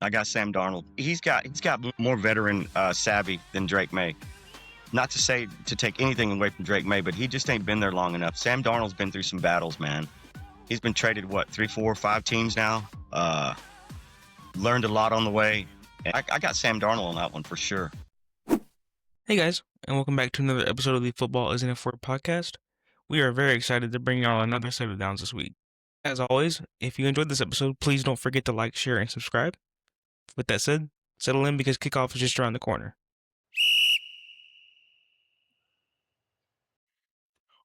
I got Sam Darnold. He's got more veteran savvy than Drake May. Not to say to take anything away from Drake May, but he just ain't been there long enough. Sam Darnold's been through some battles, man. He's been traded, 3, 4, 5 teams now. Learned a lot on the way. I got Sam Darnold on that one for sure. Hey guys, and welcome back to another episode of the Football Isn't It For podcast. We are very excited to bring y'all another set of downs this week. As always, if you enjoyed this episode, please don't forget to like, share, and subscribe. With that said, settle in because kickoff is just around the corner.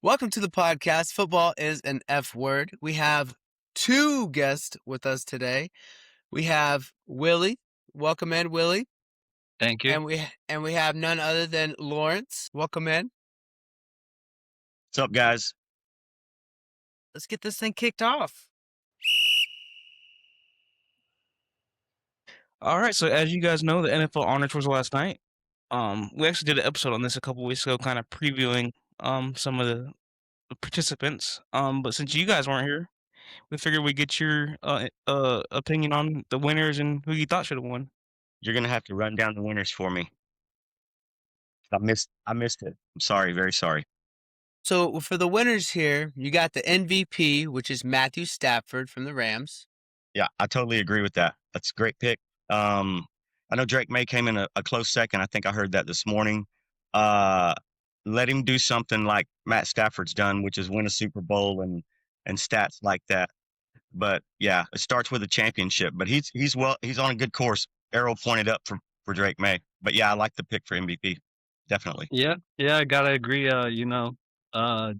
Welcome to the podcast. Football is an F word. We have two guests with us today. We have Willie. Welcome in, Willie. Thank you. And we have none other than Lawrence. Welcome in. What's up, guys? Let's get this thing kicked off. All right, so as you guys know, the NFL Honors was last night. We actually did an episode on this a couple weeks ago, kind of previewing some of the participants. But since you guys weren't here, we figured we'd get your opinion on the winners and who you thought should have won. You're gonna have to run down the winners for me. I missed it. I'm sorry, very sorry. So for the winners here, you got the MVP, which is Matthew Stafford from the Rams. Yeah, I totally agree with that. That's a great pick. I know Drake May came in a close second. I think I heard that this morning. Let him do something like Matt Stafford's done, which is win a Super Bowl and stats like that. But yeah, it starts with a championship. But he's on a good course. Arrow pointed up for Drake May. But yeah, I like the pick for MVP. Definitely. Yeah, I gotta agree. The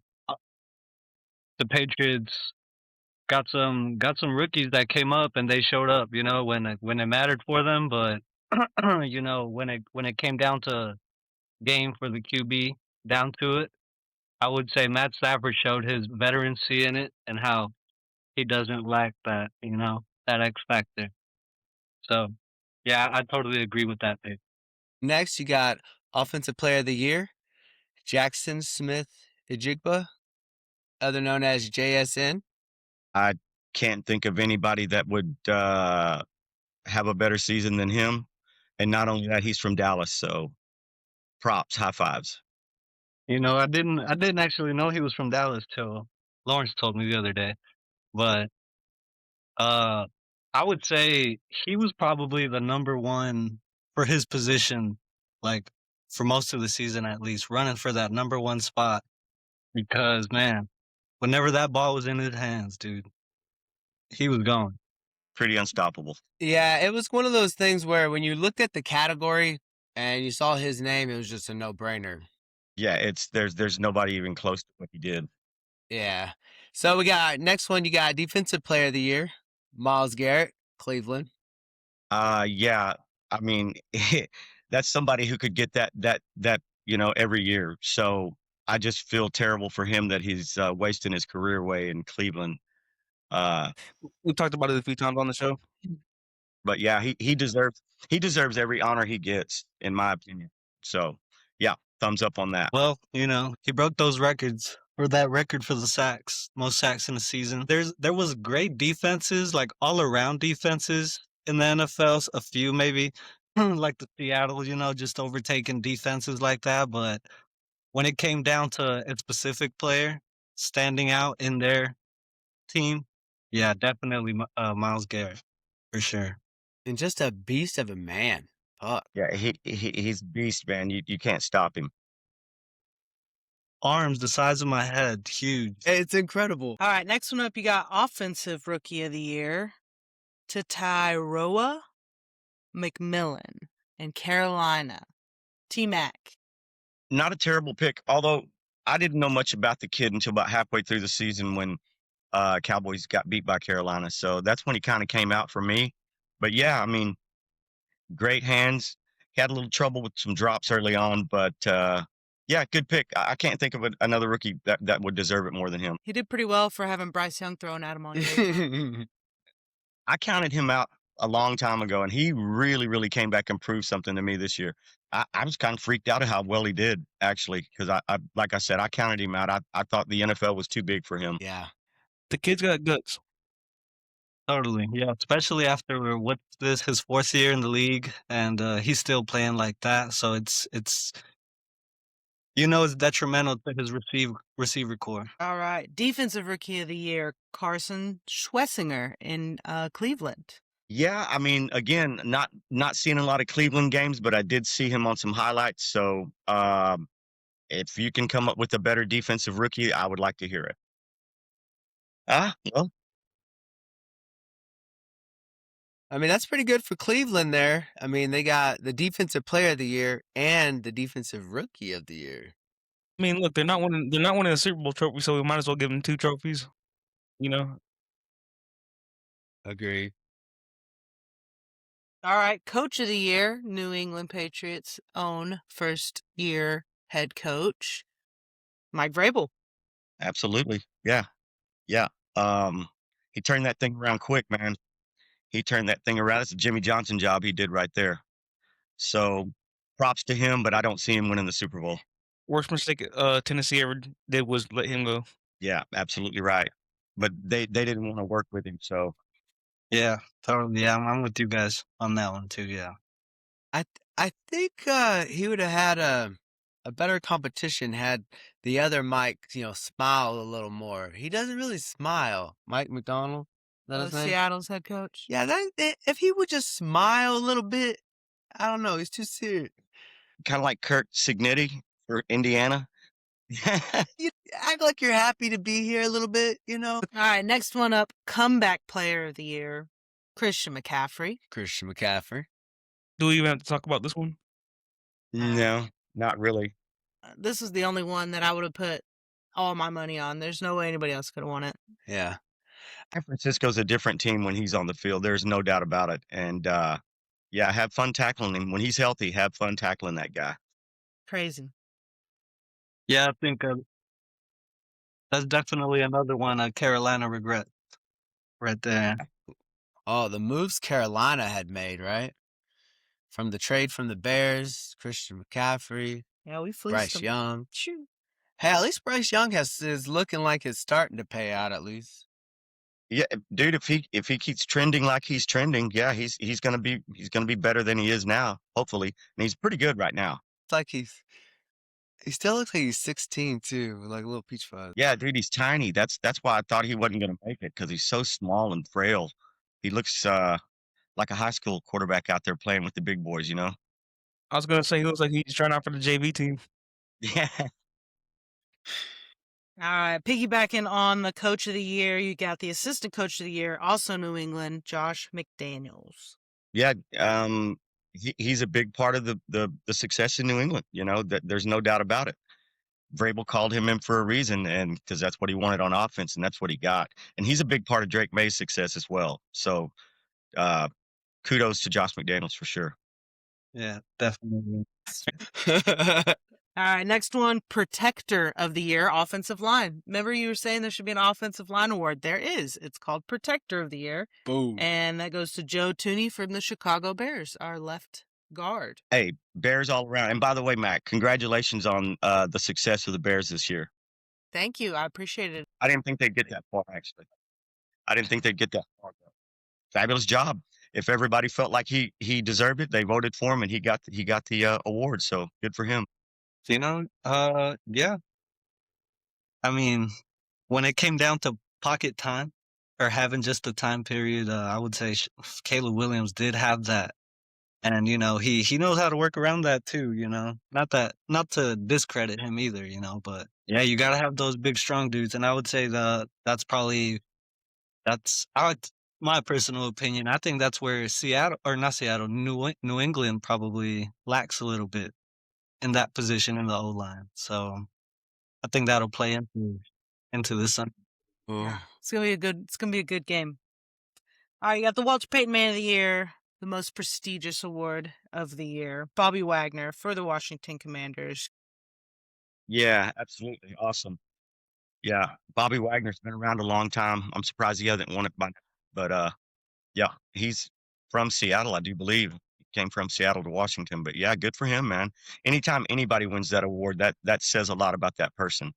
Patriots got some rookies that came up and they showed up. When it mattered for them, but when it came down to game for the QB, down to it, I would say Matt Stafford showed his veterancy in it and how he doesn't lack that that X factor. So yeah, I totally agree with that pick. Next, you got Offensive Player of the Year, Jackson Smith-Njigba, other known as JSN. I can't think of anybody that would have a better season than him. And not only that, he's from Dallas, so props, high fives. I didn't actually know he was from Dallas till Lawrence told me the other day. But I would say he was probably the number one for his position, like for most of the season at least, running for that number one spot. Because man, whenever that ball was in his hands, dude, he was going. Pretty unstoppable. Yeah, it was one of those things where when you looked at the category and you saw his name, it was just a no-brainer. Yeah, there's nobody even close to what he did. Yeah. So we got next one. You got Defensive Player of the Year, Myles Garrett, Cleveland. Yeah. I mean, that's somebody who could get that every year. So I just feel terrible for him that he's wasting his career away in Cleveland. We've talked about it a few times on the show. But yeah, he deserves every honor he gets, in my opinion. So yeah, thumbs up on that. Well, he broke those records, or that record for the sacks, most sacks in a season. There was great defenses, like all around defenses in the NFL, a few maybe, like the Seattle, just overtaking defenses like that. But when it came down to a specific player standing out in their team, yeah, definitely Myles Garrett, for sure. And just a beast of a man. Fuck. Yeah, he's a beast, man. You can't stop him. Arms the size of my head, huge. It's incredible. All right, next one up, you got Offensive Rookie of the Year, Tatairoa McMillan in Carolina. T-Mac. Not a terrible pick, although I didn't know much about the kid until about halfway through the season when Cowboys got beat by Carolina. So that's when he kind of came out for me. But yeah, I mean, great hands. He had a little trouble with some drops early on, but yeah, good pick. I can't think of another rookie that would deserve it more than him. He did pretty well for having Bryce Young thrown at him on you. I counted him out a long time ago, and he really, really came back and proved something to me this year. I was kind of freaked out at how well he did, actually, because I like I said, I counted him out. I thought the NFL was too big for him. Yeah. The kid's got guts. Totally, yeah, especially after what's this his 4th year in the league, and, he's still playing like that, so it's it's detrimental to his receiver core. All right. Defensive Rookie of the Year, Carson Schwessinger in Cleveland. Yeah, I mean, again, not seeing a lot of Cleveland games, but I did see him on some highlights. So if you can come up with a better defensive rookie, I would like to hear it. Well, I mean, that's pretty good for Cleveland there. I mean, they got the defensive player of the year and the defensive rookie of the year. I mean, look, they're not winning the Super Bowl trophy, so we might as well give them 2 trophies, you know? Agree. All right. Coach of the Year, New England Patriots' own first year head coach, Mike Vrabel. absolutely. Yeah. Yeah. He turned that thing around quick, man. He turned that thing around. It's a Jimmy Johnson job he did right there. So props to him, but I don't see him winning the Super Bowl. Worst mistake Tennessee ever did was let him go. Yeah, absolutely right. But they didn't want to work with him. So Yeah, totally, yeah, I'm with you guys on that one too, yeah. I think he would have had a better competition had the other Mike, smiled a little more. He doesn't really smile. Mike McDonald, is that his name? Seattle's head coach. Yeah, if he would just smile a little bit, I don't know. He's too serious. kind of like Kirk Cignetti for Indiana. You act like you're happy to be here a little bit, All right. Next one up, Comeback Player of the Year, Christian McCaffrey. Christian McCaffrey. Do we even have to talk about this one? No, not really. This is the only one that I would have put all my money on. There's no way anybody else could have won it. Yeah. San Francisco's a different team when he's on the field. There's no doubt about it. And yeah, have fun tackling him. When he's healthy, have fun tackling that guy. Crazy. Yeah, I think, that's definitely another one, Carolina regret right there. Oh, the moves Carolina had made, right? From the trade from the Bears, Christian McCaffrey, Yeah, we fleeced Bryce them. Young. Shoo. Hey, at least Bryce Young is looking like it's starting to pay out at least. Yeah, dude, if he keeps trending like he's trending, yeah, he's gonna be better than he is now, hopefully. And he's pretty good right now. It's like he still looks like he's 16 too, like a little peach fuzz. Yeah, dude, he's tiny. That's why I thought he wasn't gonna make it because he's so small and frail. He looks like a high school quarterback out there playing with the big boys, you know? I was gonna say he looks like he's trying out for the JV team. Yeah. All right. Piggybacking on the Coach of the Year, you got the Assistant Coach of the Year, also New England, Josh McDaniels. Yeah, he's a big part of the success in New England, you know, that there's no doubt about it. Vrabel called him in for a reason, and because that's what he wanted on offense, and that's what he got. And he's a big part of Drake May's success as well. So kudos to Josh McDaniels for sure. Yeah, definitely. All right. Next one, Protector of the Year, Offensive Line. Remember you were saying there should be an Offensive Line award? There is. It's called Protector of the Year. Boom. And that goes to Joe Tooney from the Chicago Bears, our left guard. Hey, Bears all around. And by the way, Matt, congratulations on the success of the Bears this year. Thank you. I appreciate it. I didn't think they'd get that far, actually. I didn't think they'd get that far. Though. Fabulous job. If everybody felt like he deserved it, they voted for him, and he got the award. So good for him. Yeah. I mean, when it came down to pocket time or having just the time period, I would say Caleb Williams did have that. And, he knows how to work around that too, not to discredit him either, but yeah, you got to have those big, strong dudes. And I would say that's my personal opinion. I think that's where New England probably lacks a little bit in that position in the O-line. So I think that'll play into this Sunday. Yeah. It's gonna be a good game. All right, you got the Walter Payton Man of the Year, the most prestigious award of the year, Bobby Wagner for the Washington Commanders. Yeah, absolutely. Awesome. Yeah, Bobby Wagner's been around a long time. I'm surprised he hasn't won it by now. But yeah, he's from Seattle, I do believe. He came from Seattle to Washington. But yeah, good for him, man. Anytime anybody wins that award, that says a lot about that person,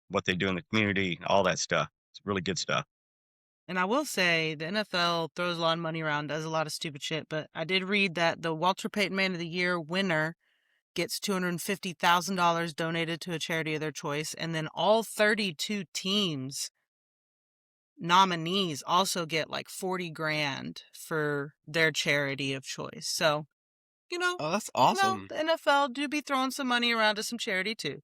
what they do in the community, all that stuff. It's really good stuff. And I will say the NFL throws a lot of money around, does a lot of stupid shit, but I did read that the Walter Payton Man of the Year winner gets $250,000 donated to a charity of their choice, and then all 32 teams nominees also get like 40 grand for their charity of choice. So, Oh, that's you know, awesome. the NFL do be throwing some money around to some charity too.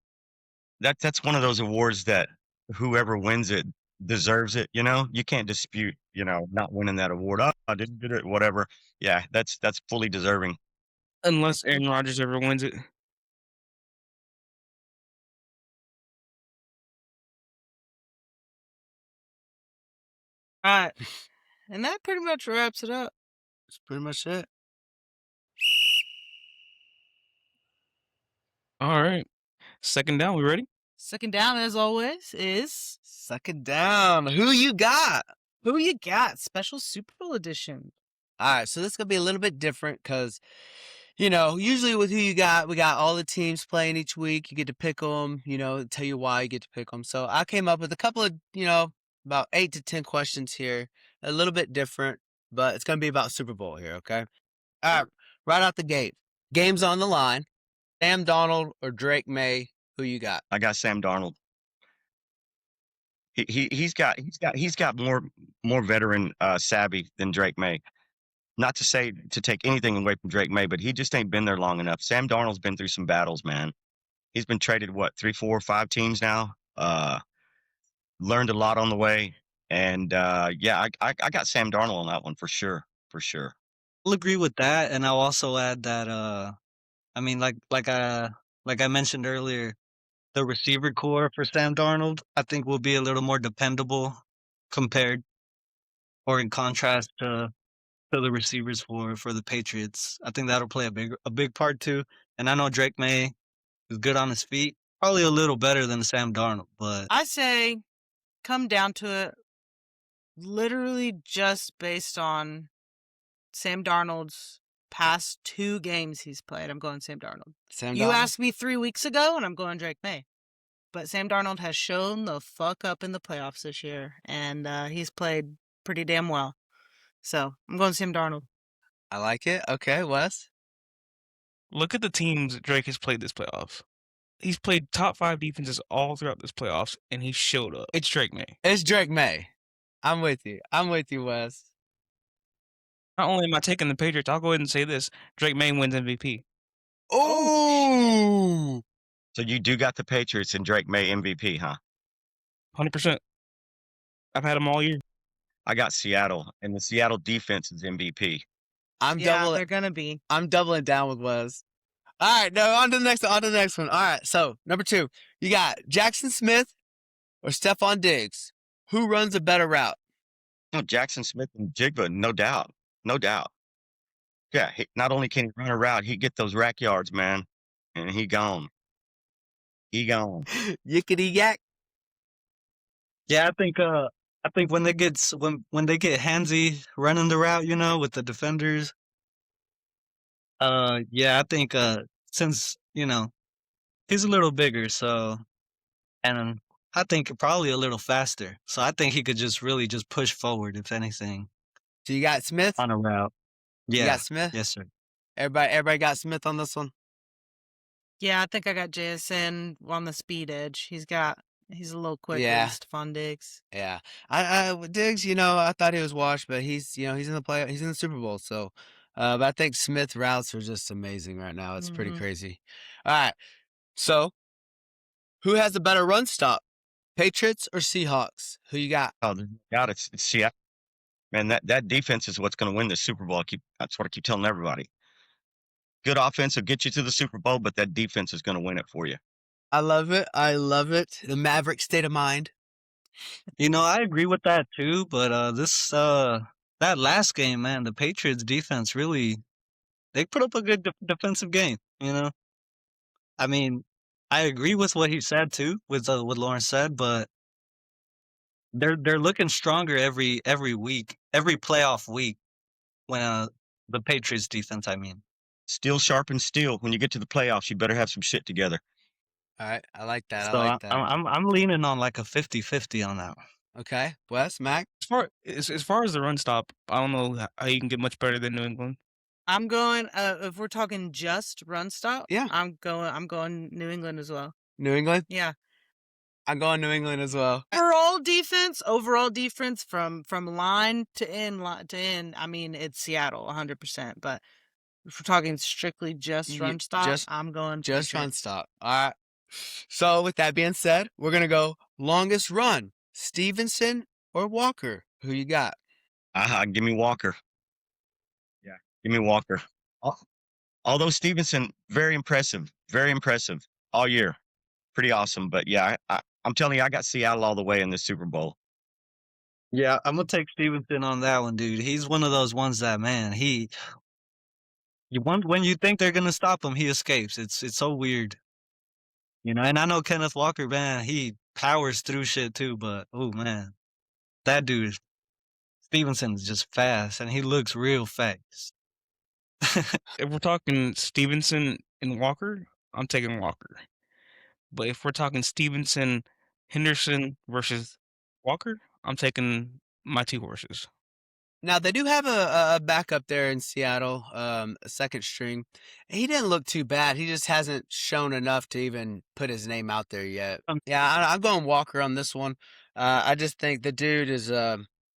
That's one of those awards that whoever wins it deserves it. You can't dispute not winning that award. Oh, I didn't get it, whatever. Yeah, that's fully deserving. Unless Aaron Rodgers ever wins it. All right. And that pretty much wraps it up. That's pretty much it. All right. Second down. We ready? Second down, as always, is Suck it down. Who you got? Who You Got? Special Super Bowl edition. All right, so this is going to be a little bit different because, usually with Who You Got, we got all the teams playing each week. You get to pick them, tell you why you get to pick them. So I came up with a couple of, about 8 to 10 questions here. A little bit different, but it's going to be about Super Bowl here, okay? All right, right out the gate. Game's on the line. Sam Darnold or Drake May, who you got? I got Sam Darnold. He's got more veteran savvy than Drake May. Not to say to take anything away from Drake May, but he just ain't been there long enough. Sam Darnold's been through some battles, man. He's been traded 3, 4, 5 teams now. Learned a lot on the way, and yeah, I got Sam Darnold on that one for sure. I'll agree with that, and I'll also add that I mean, like I mentioned earlier, the receiver core for Sam Darnold, I think, will be a little more dependable compared or in contrast to the receivers for the Patriots. I think that'll play a big part too. And I know Drake May is good on his feet, probably a little better than Sam Darnold, but I say come down to it literally just based on Sam Darnold's past 2 games he's played. I'm going Sam Darnold. Sam You Darnold? asked me 3 weeks ago, and I'm going Drake May. But Sam Darnold has shown the fuck up in the playoffs this year, and he's played pretty damn well. So I'm going Sam Darnold. I like it. Okay, Wes? Look at the teams that Drake has played this playoff. He's played top 5 defenses all throughout this playoffs, and he showed up. It's Drake May. It's Drake May. I'm with you. I'm with you, Wes. Not only am I taking the Patriots, I'll go ahead and say this: Drake May wins MVP. Oh! So you do got the Patriots and Drake May MVP, huh? 100%. I've had him all year. I got Seattle, and the Seattle defense is MVP. They're gonna be. I'm doubling down with Wes. All right, no, on to the next one. All right, so number 2, you got Jackson Smith or Stephon Diggs. Who runs a better route? Oh, Jackson Smith and Jigba, no doubt. Yeah, not only can he run a route, he get those rack yards, man, and he gone. Yickety yak. yeah, I think when they get handsy running the route, with the defenders, yeah, I think since he's a little bigger, so, and I think probably a little faster, so I think he could just really just push forward if anything So you got Smith? on a route. You Yeah, got Smith? yes sir. Everybody got Smith on this one? Yeah, I think I got JSN on the speed edge. He's a little quicker Yeah. than Stephon Diggs. Yeah. I Diggs, I thought he was washed, but he's in the Super Bowl, so but I think Smith routes are just amazing right now. It's pretty Mhm. crazy. All right. So, who has a better run stop? Patriots or Seahawks? Who you got? Oh, God, it's Seattle. Man, that defense is what's going to win the Super Bowl. That's what I keep telling everybody. Good offense will get you to the Super Bowl, but that defense is going to win it for you. I love it. The Maverick state of mind. I agree with that too, but that last game, man, the Patriots defense really, they put up a good defensive game, I mean, I agree with what he said too, with what Lawrence said, but they're looking stronger every week, every playoff week when the Patriots defense, I mean. Steel sharpens steel. When you get to the playoffs, you better have some shit together. All right. I like that. So I like that. I'm leaning on like a 50-50 on that one. Okay, Wes, Mac. As far as the run stop, I don't know how you can get much better than New England. I'm going. If we're talking just run stop, Yeah. I'm going New England as well. New England. Yeah. I'm going New England as well. Overall defense from line to end. I mean, it's Seattle 100%. But if we're talking strictly just run stop, I'm going just run Patriots. stop. All right. So with that being said, we're gonna go longest run: Stevenson or Walker. Who you got? Give me Walker. Yeah, give me Walker. Although Stevenson, very impressive all year. Pretty awesome. But yeah, I'm telling you, I got Seattle all the way in the Super Bowl. Yeah, I'm gonna take Stevenson on that one, dude. He's one of those ones that, man, when you think they're gonna stop him, he escapes. It's so weird, And I know Kenneth Walker, man, he powers through shit too. But oh man, that dude Stevenson is just fast, and he looks real fast. If we're talking Stevenson and Walker, I'm taking Walker. But if we're talking Stevenson, Henderson versus Walker, I'm taking my two horses. Now they do have a backup there in Seattle, a second string. He didn't look too bad. He just hasn't shown enough to even put his name out there yet. Yeah, I'm going Walker on this one. I just think the dude is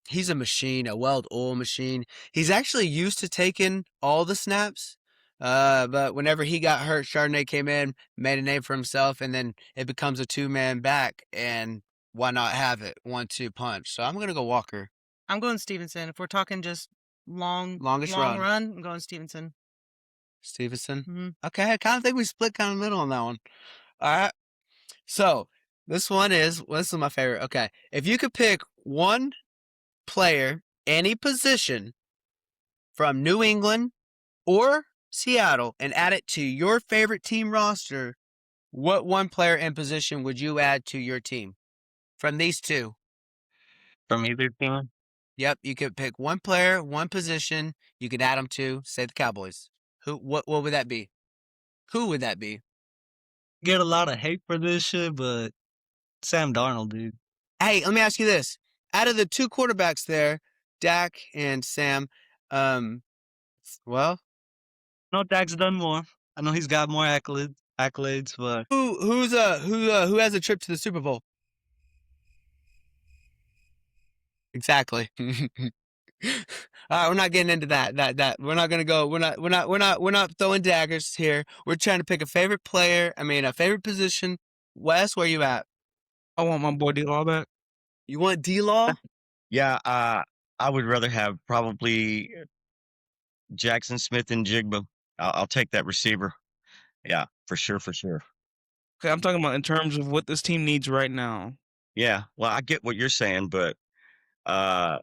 he's a machine, a well-oiled machine. He's actually used to taking all the snaps. But whenever he got hurt, Chardonnay came in, made a name for himself, and then it becomes a two-man back. And why not have it 1-2 punch? So I'm gonna go Walker. I'm going Stevenson. If we're talking just long Longest run, run. I'm going Stevenson. Stevenson. Mhm. Okay, I kind of think we split kind of middle on that one. All right. So this is my favorite. Okay, if you could pick one player, any position from New England or Seattle, and add it to your favorite team roster, what one player and position would you add to your team from these two? From either team, Yep, you could pick one player, one position. You could add them to, say, the Cowboys. What would that be? Who would that be? get a lot of hate for this shit, but Sam Darnold, dude. Hey, let me ask you this: out of the two quarterbacks there, Dak and Sam, well, No, Dak's done more. I know he's got more accolades, but who has a trip to the Super Bowl? Exactly. All right, we're not getting into that. We're not gonna go. We're not throwing daggers here. We're trying to pick a favorite player. I mean, a favorite position. Wes, where you at? I want my boy D-Law back. You want D-Law? Yeah, I would rather have probably Jackson Smith and Jigba. I'll take that receiver. Yeah, for sure. Okay, I'm talking about in terms of what this team needs right now. Yeah, well, I get what you're saying, but uh,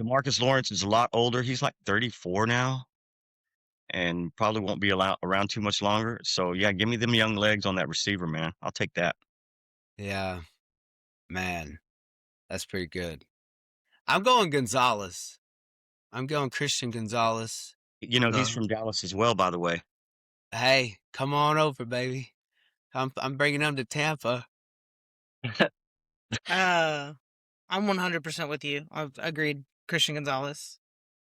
DeMarcus Lawrence is a lot older. He's like 34 now, and probably won't be around too much longer. So yeah, give me them young legs on that receiver, man. I'll take that. Yeah, man, that's pretty good. I'm going Gonzalez. I'm going Christian Gonzalez. He's No. from Dallas as well, by the way. Hey, come on over, baby. I'm bringing him to Tampa. I'm 100% with you. I've agreed. Christian Gonzalez.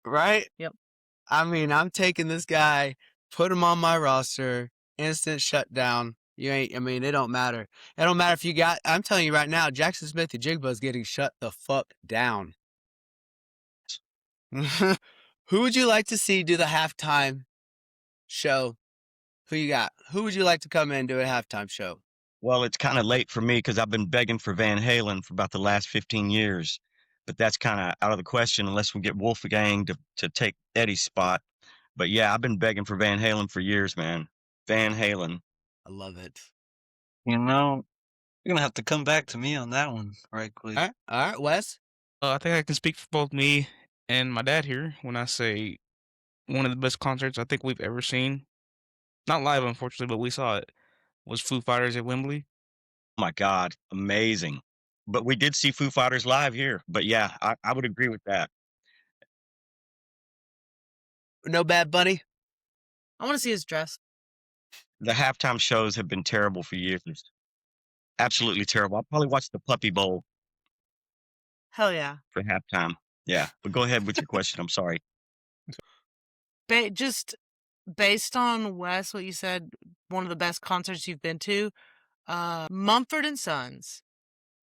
Right? Yep. I mean, I'm taking this guy, put him on my roster, instant shutdown. I mean, it don't matter. It don't matter if you got, I'm telling you right now, Jackson Smith and Jigba is getting shut the fuck down. Who would you like to see do the halftime show? Who you got? Who would you like to come in and do a halftime show? Well, it's kind of late for me because I've been begging for Van Halen for about the last 15 years, but that's kind of out of the question unless we get Wolfgang to take Eddie's spot. But yeah, I've been begging for Van Halen for years, man. Van Halen. I love it. you're gonna have to come back to me on that one right quick. All right, Wes. I think I can speak for both me and my dad here when I say one of the best concerts I think we've ever seen. Not live, unfortunately, but we saw it. Was Foo Fighters at Wembley. Oh my God, amazing. But we did see Foo Fighters live here. But yeah, I would agree with that. No Bad Bunny. I want to see his dress. The halftime shows have been terrible for years. absolutely terrible. I'll probably watch the Puppy Bowl Hell yeah. for halftime. Yeah, but go ahead with your question. I'm sorry. Just based on Wes, what you said, one of the best concerts you've been to, Mumford and Sons.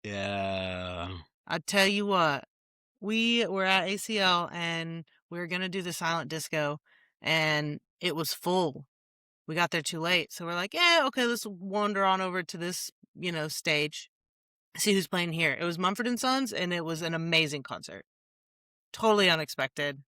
Yeah. I tell you what, we were at ACL and we were gonna do the silent disco, and it was full. We got there too late, so we're like, yeah, okay, let's wander on over to this, stage, see who's playing here. It was Mumford and Sons, and it was an amazing concert. Totally unexpected.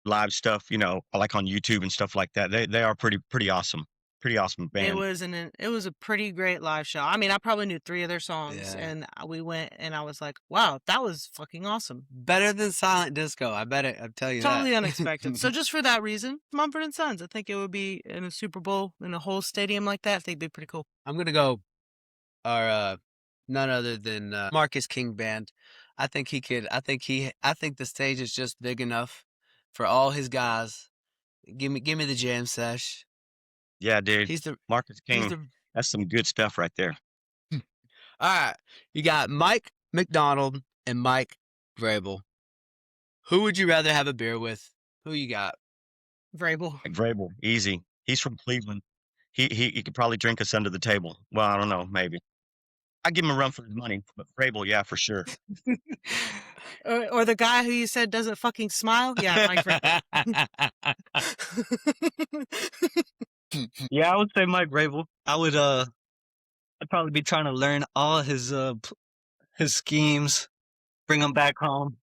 Live stuff, like on YouTube and stuff like that. They are pretty awesome. Pretty awesome It band. was a pretty great live show. I mean, I probably knew 3 of their songs, Yeah. and we went, and I was like, wow, that was fucking awesome. Better than silent disco. I bet it. I'll tell you Totally that. unexpected. So just for that reason, Mumford and Sons. I think it would be in a Super Bowl in a whole stadium like that. I think it'd be pretty cool. I'm gonna go our none other than Marcus King band. I think he could. I think the stage is just big enough for all his guys. Give me the jam sesh. Yeah, dude. He's the Marcus he's King. the. That's some good stuff right there. All right, you got Mike McDonald and Mike Vrabel. Who would you rather have a beer with? Who you got? Vrabel. Like Vrabel, easy. He's from Cleveland. He could probably drink us under the table. Well, I don't know, maybe. I'd give him a run for his money, but Vrabel, yeah, for sure. Or the guy who you said doesn't fucking smile? Yeah, Mike Vrabel. Yeah, I would say Mike Vrabel. I'd probably be trying to learn all his schemes, bring them back home.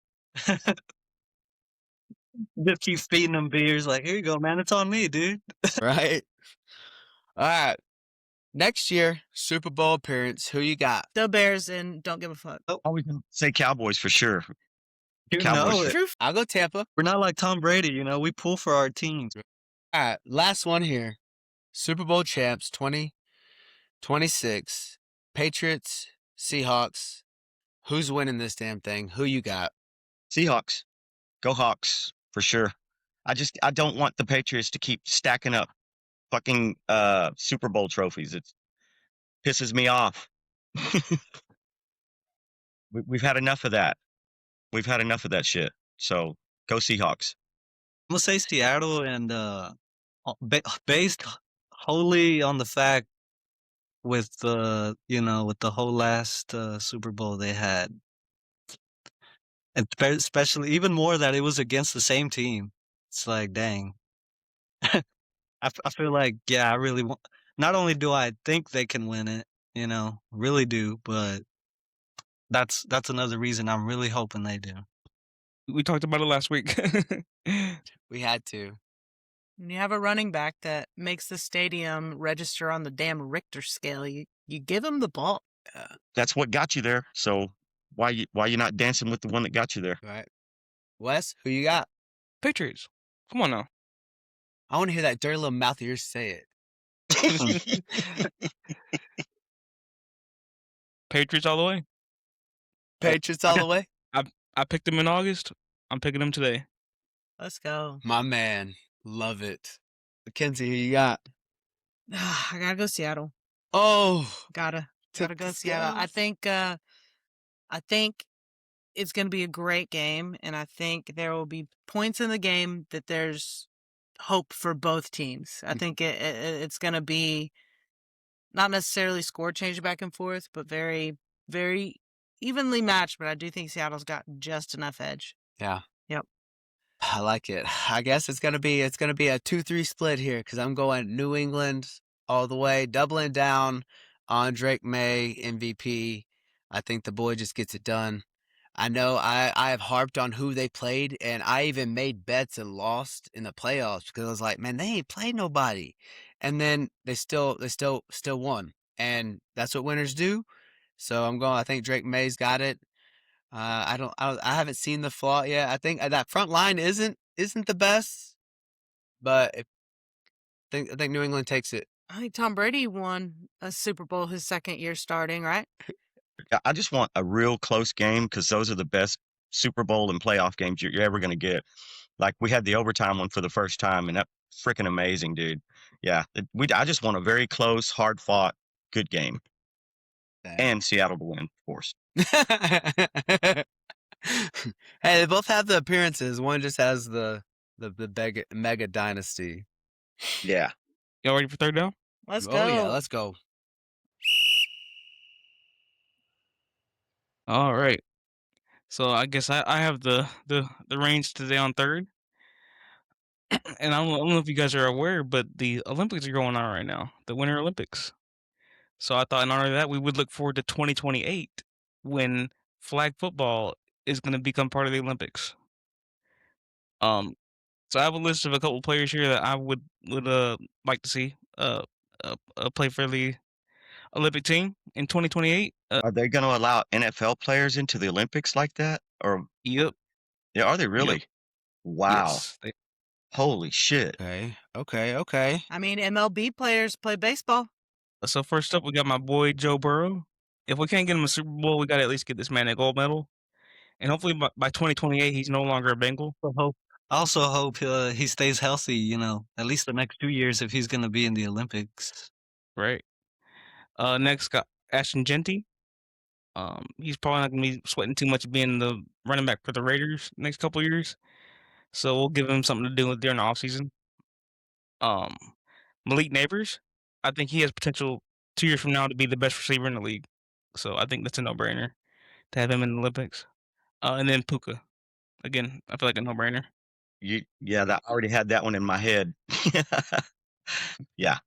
Just keep feeding them beers. Like, here you go, man. It's on me, dude. Right. All right. Next year, Super Bowl appearance. Who you got? The Bears and don't give a fuck. Always gonna say Cowboys for sure. You Cowboys. know it. Truth. I'll go Tampa. We're not like Tom Brady, we pull for our teams. All right. Last one here. Super Bowl champs 2026. Patriots, Seahawks. Who's winning this damn thing? Who you got? Seahawks. Go Hawks for sure. I don't want the Patriots to keep stacking up fucking Super Bowl trophies. It pisses me off. We've had enough of that. We've had enough of that shit. So go Seahawks. I'm gonna say Seattle, and based wholly on the fact with the with the whole last Super Bowl they had, and especially even more that it was against the same team. It's like, dang. I feel like, yeah, I really want. Not only do I think they can win it, really do, but that's another reason I'm really hoping they do. We talked about it last week. We had to. When you have a running back that makes the stadium register on the damn Richter scale, you give him the ball. That's what got you there. So why you not dancing with the one that got you there? Right. Wes, who you got? Patriots. Come on now. I want to hear that dirty little mouth of yours say it. Patriots all the way. Patriots all the way? I picked them in August. I'm picking them today. Let's go. My man. Love it. Mackenzie, who you got? I gotta go Seattle. Oh. Gotta Took go the Seattle. Seahawks. I think it's gonna be a great game, and I think there will be points in the game that there's hope for both teams. I think it's gonna be not necessarily score change back and forth, but very, very evenly matched. But I do think Seattle's got just enough edge. Yeah. Yep. I like it. I guess it's gonna be a 2-3 split here because I'm going New England all the way, doubling down on Drake May MVP. I think the boy just gets it done. I know I have harped on who they played, and I even made bets and lost in the playoffs because I was like, man, they ain't played nobody, and then they still won, and that's what winners do. So I'm going. I think Drake May's got it. I haven't seen the flaw yet. I think that front line isn't the best, but I think New England takes it. I think Tom Brady won a Super Bowl his second year starting, right? I just want a real close game because those are the best Super Bowl and playoff games you're ever going to get. Like we had the overtime one for the first time, and that's freaking amazing, dude. Yeah, I just want a very close, hard-fought, good game. Okay. and Seattle to win, of course. Hey, they both have the appearances. One just has the mega dynasty. Yeah. Y'all ready for third down? Let's Oh yeah, go. let's go. All right. So I guess I have the reins today on third. And I don't know if you guys are aware, but the Olympics are going on right now, the Winter Olympics. So I thought in honor of that, we would look forward to 2028 when flag football is going to become part of the Olympics. So I have a list of a couple players here that I would like to see play for the Olympic team in 2028. Are they going to allow NFL players into the Olympics like that? Or Yep. yeah, are they really? Wow. Yes. Holy shit. Okay. I mean, MLB players play baseball. So first up, we got my boy Joe Burrow. If we can't get him a Super Bowl, we got to at least get this man a gold medal. And hopefully by 2028, he's no longer a Bengal. I also hope he stays healthy. You know, at least the next 2 years if he's gonna be in the Olympics. Right. Next got Ashton Genty. He's probably not gonna be sweating too much being the running back for the Raiders next couple years. So we'll give him something to do with during the offseason. Malik Neighbors. I think he has potential 2 years from now to be the best receiver in the league. So I think that's a no-brainer to have him in the Olympics. And then Puka. Again, I feel like a no-brainer. Yeah, I already had that one in my head. Yeah,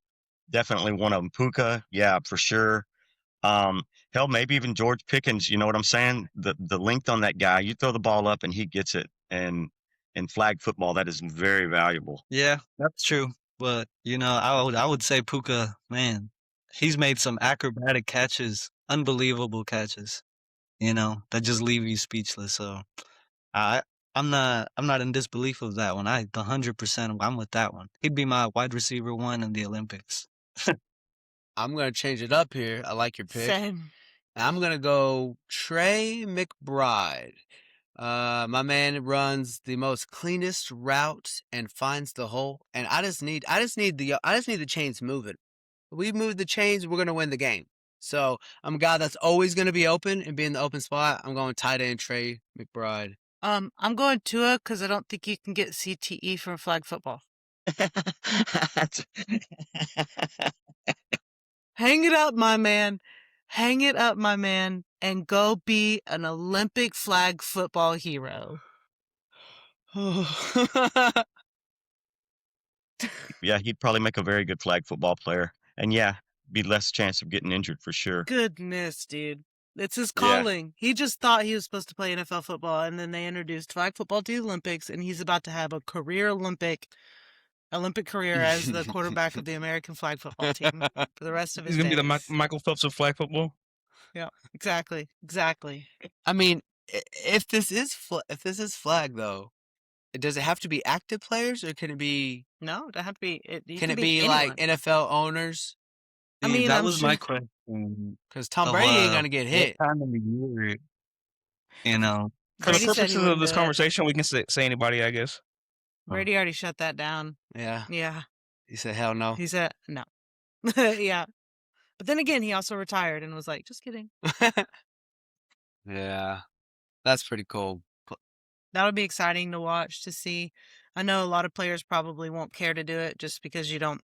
definitely one of them. Puka, yeah, for sure. Hell, maybe even George Pickens. You know what I'm saying? The length on that guy. You throw the ball up and he gets it. And in flag football, that is very valuable. Yeah, that's true. But you know, I would say Puka, man, he's made some acrobatic catches, unbelievable catches. You know, that just leave you speechless. So I'm not in disbelief of that one. 100% I'm with that one. He'd be my wide receiver one in the Olympics. I'm gonna change it up here. I like your pick. Same. I'm gonna go Trey McBride. My man runs the most cleanest route and finds the hole. And I just need the chains moving. If we move the chains, we're gonna win the game. So I'm a guy that's always gonna be open and be in the open spot. I'm going tight end Trey McBride. I'm going Tua because I don't think you can get CTE from flag football. Hang it up, my man. Hang it up, my man, and go be an Olympic flag football hero. Yeah, he'd probably make a very good flag football player. And yeah, be less chance of getting injured for sure. Goodness, dude. It's his Yeah. calling. He just thought he was supposed to play NFL football, and then they introduced flag football to the Olympics, and he's about to have a career Olympic career as the quarterback of the American flag football team for the rest of his He's going to be days. the Michael Phelps of flag football. Yeah, exactly. I mean, if this is flag though, does it have to be active players or can it be? No, it doesn't have to be. It Can it be like anyone. NFL owners? I mean, that I'm was sure- my question. Because Tom of, Brady ain't gonna get hit. What time of the year? You know, For the Brady said he purposes of wouldn't this do it. conversation, we can say anybody, I guess. Brady already shut that down. Yeah, Yeah, he said hell no. he said no. Yeah, but then again, he also retired and was like, "Just kidding." Yeah, that's pretty cool. That would be exciting to watch to see. I know a lot of players probably won't care to do it just because you don't.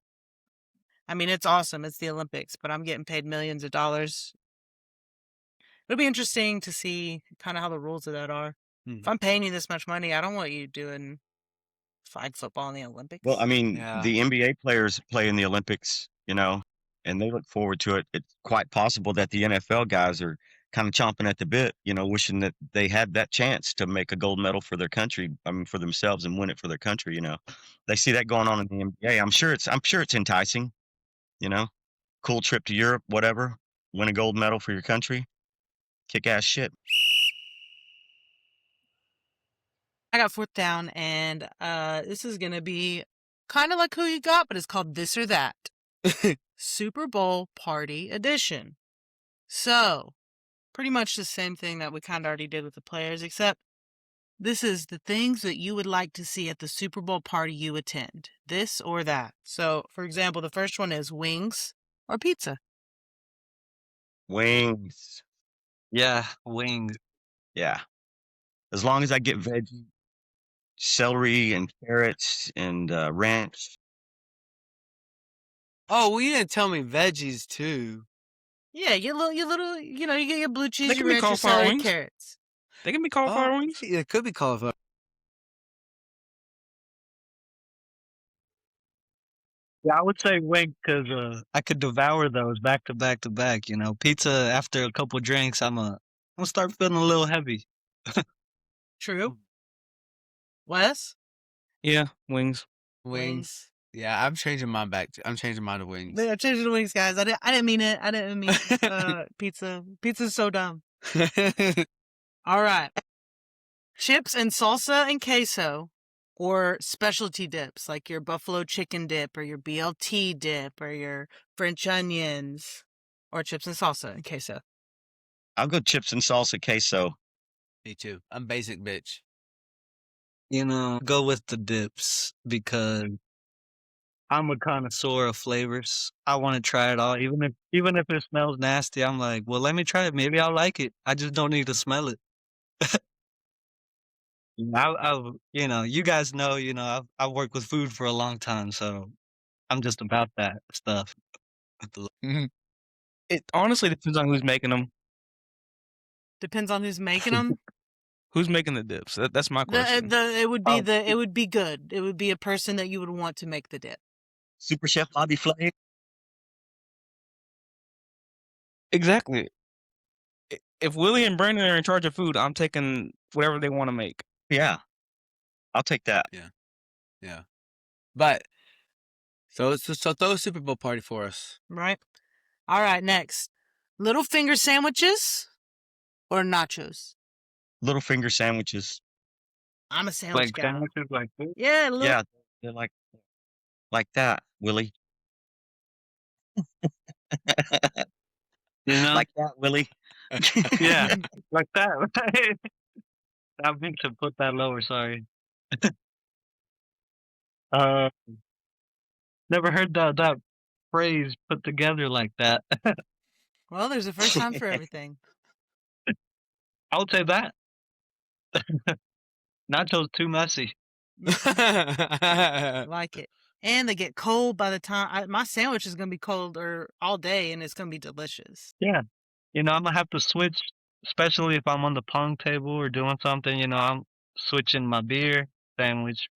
I mean, it's awesome. It's the Olympics, but I'm getting paid millions of dollars. It'll be interesting to see kind of how the rules of that are. If I'm paying you this much money, I don't want you doing flag football in the Olympics. Well, I mean, Yeah. the NBA players play in the Olympics, you know, and they look forward to it. It's quite possible that the NFL guys are kind of chomping at the bit, you know, wishing that they had that chance to make a gold medal for their country, I mean, for themselves and win it for their country, you know. They see that going on in the NBA. I'm sure it's enticing, you know. Cool trip to Europe, whatever. Win a gold medal for your country. Kick ass shit. I got fourth down, and this is gonna be kind of like Who You Got, but it's called This or That. Super Bowl Party Edition. So, pretty much the same thing that we kind of already did with the players, except this is the things that you would like to see at the Super Bowl party you attend. This or that. So, for example, the first one is wings or pizza. Wings. Yeah, wings. Yeah. As long as I get veggie, celery and carrots and ranch. Oh, well, you didn't tell me veggies too. Yeah, your little, you get your blue cheese, They your can be ranch, your cauliflower celery, wings. carrots. They can be cauliflower Oh, wings. it could be cauliflower. Yeah, I would say wing because I could devour those back to back to back. You know, pizza after a couple drinks, I'm gonna start feeling a little heavy. True. Wes? Yeah, wings. Wings. Yeah, I'm changing mine back. I'm changing mine to wings. Yeah, change the wings, guys. I didn't mean it. I didn't mean pizza. Pizza's so dumb. All right. Chips and salsa and queso, or specialty dips like your buffalo chicken dip or your BLT dip or your French onions, or chips and salsa and queso. I'll go chips and salsa queso. Me too. I'm basic bitch. You know, go with the dips because I'm a connoisseur of flavors. I want to try it all, even if it smells nasty. I'm like, well, let me try it. Maybe I'll like it. I just don't need to smell it. You guys know, I've worked with food for a long time, so I'm just about that stuff. It honestly depends on who's making them. Depends on who's making them. Who's making the dips? That's my question. It would be Oh. it would be good. It would be a person that you would want to make the dip. Super Chef Bobby Flay. Exactly. If Willie and Brandon are in charge of food, I'm taking whatever they want to make. Yeah. I'll take that. Yeah. But so throw a Super Bowl party for us. Right. All right. Next, little finger sandwiches or nachos. Little finger sandwiches. I'm a sandwich Like guy. sandwiches like this. Yeah. Little, Yeah, they're like that, Willie. You know? Like that, Willie. Yeah, like that. I meant to put that lower, sorry. Uh, never heard that phrase put together like that. Well, there's a first time for everything. I would say that. Nachos too messy. I like it. And they get cold by the time my sandwich is gonna be cold or all day, and it's gonna be delicious. Yeah. I'm gonna have to switch, especially if I'm on the pong table or doing something, I'm switching my beer, sandwich,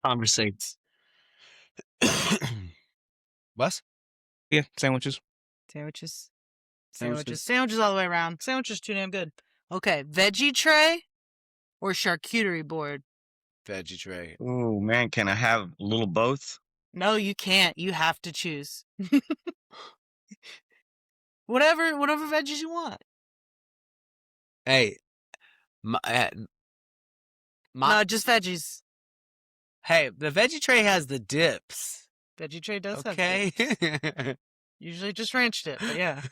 conversates. Wes? Yeah, sandwiches. Sandwiches. Sandwiches. Sandwiches all the way around. Sandwiches too damn good. Okay, veggie tray or charcuterie board. Veggie tray. Oh man, can I have a little both? No, you can't. You have to choose. whatever veggies you want. Hey, my, No, just veggies. hey, the veggie tray has the dips. Veggie tray does have Okay. dips. Usually just ranch dip, but yeah.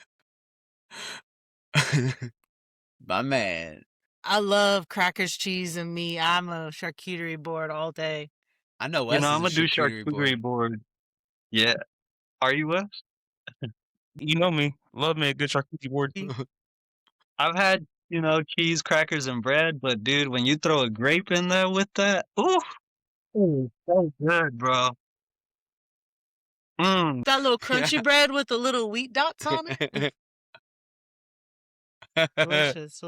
My man. I love crackers, cheese, and meat. I'm a charcuterie board all day. I know Wes I'm gonna is a do charcuterie charcuterie board. Yeah. Are you, Wes? You know me. Love me a good charcuterie board. I've had, cheese, crackers, and bread, but dude, when you throw a grape in there with that, ooh, so good, bro. Mm. That little crunchy bread with the little wheat dots on it. Delicious.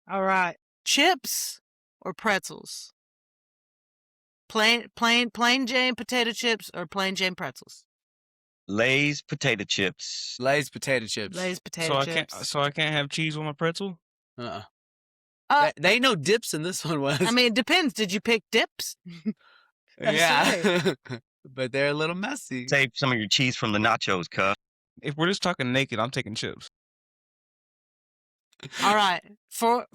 All right. Chips or pretzels? Plain Jane potato chips or plain Jane pretzels? Lay's potato chips. Lay's potato chips. Lay's potato chips. So I can't have cheese on my pretzel? Uh-uh. They ain't no dips in this one, Wes. I mean, it depends. Did you pick dips? yeah. But they're a little messy. Save some of your cheese from the nachos, cuh. If we're just talking naked, I'm taking chips. All right. For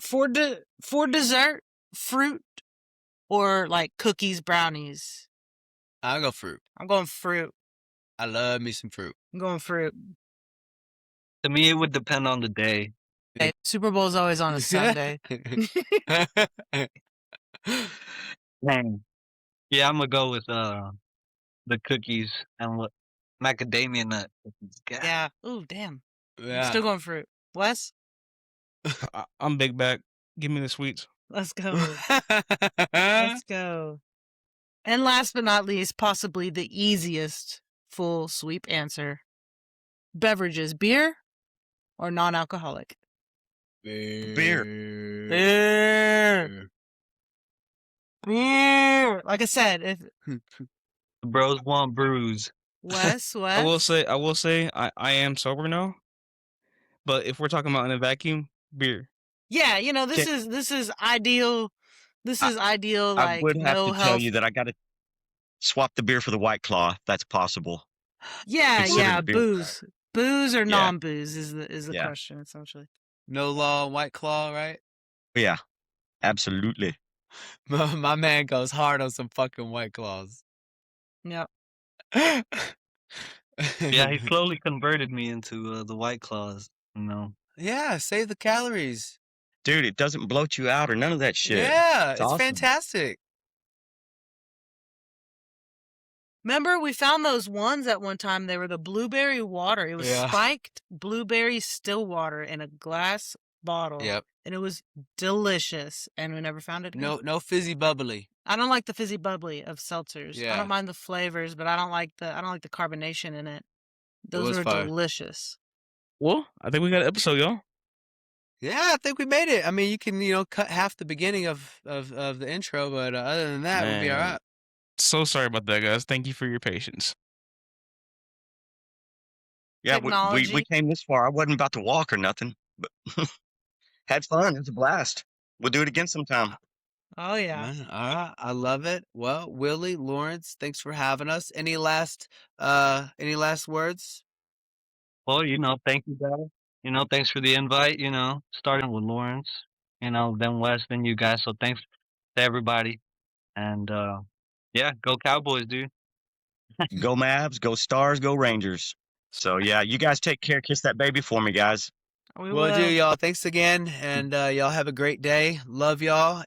dessert, fruit or like cookies, brownies? I'll go fruit. I'm going fruit. I love me some fruit. I'm going fruit. To me, it would depend on the day. Hey, Super Bowl's always on a Sunday. Dang. Yeah, I'm gonna go with the cookies and Macadamia nut. Yeah. Ooh, damn. Yeah. Still going fruit. Wes, I'm big back. Give me the sweets. let's go. Let's go. And last but not least, possibly the easiest full sweep answer. Beverages, beer or non-alcoholic? Beer. Beer. Beer. Like I said, if The bros want brews. Wes, I will say, I am sober now. But if we're talking about in a vacuum, beer. yeah, you know, this is ideal. This is ideal, I like would have no to health. tell you that I got to swap the beer for the White Claw, if that's possible. Yeah, consider yeah, beer. booze or Yeah. non-booze is the Yeah. question essentially. No law, White Claw, right? Yeah, absolutely. My man goes hard on some fucking White Claws. Yep. Yeah, he slowly converted me into the White Claws. You know. Yeah, save the calories. Dude, it doesn't bloat you out or none of that shit. Yeah, It's it's awesome. fantastic. Remember, we found those ones at one time. They were the blueberry water. It was Yeah. spiked blueberry still water in a glass bottle. Yep. And it was delicious. And we never found it again. No fizzy bubbly. I don't like the fizzy bubbly of seltzers. I Yeah. don't mind the flavors, but I don't like the carbonation in it. Those was were fire. delicious. Well, I think we got an episode, y'all. Yeah, I think we made it. I mean, you can, cut half the beginning of the intro, but other than that, we'll be all Man. right. So sorry about that, guys. Thank you for your patience. Yeah, we Technology. came this far. I wasn't about to walk or nothing, but had fun. It was a blast. We'll do it again sometime. Oh, yeah. Man, all right, I love it. Well, Willie, Lawrence, thanks for having us. Any last words? Well, thank you guys. Thanks for the invite. Starting with Lawrence. Then Wes, then you guys. So thanks to everybody. And yeah, go Cowboys, dude. Go Mavs, go Stars, go Rangers. So yeah, you guys take care. Kiss that baby for me, guys. We Will will. do, y'all. Thanks again, and y'all have a great day. Love y'all.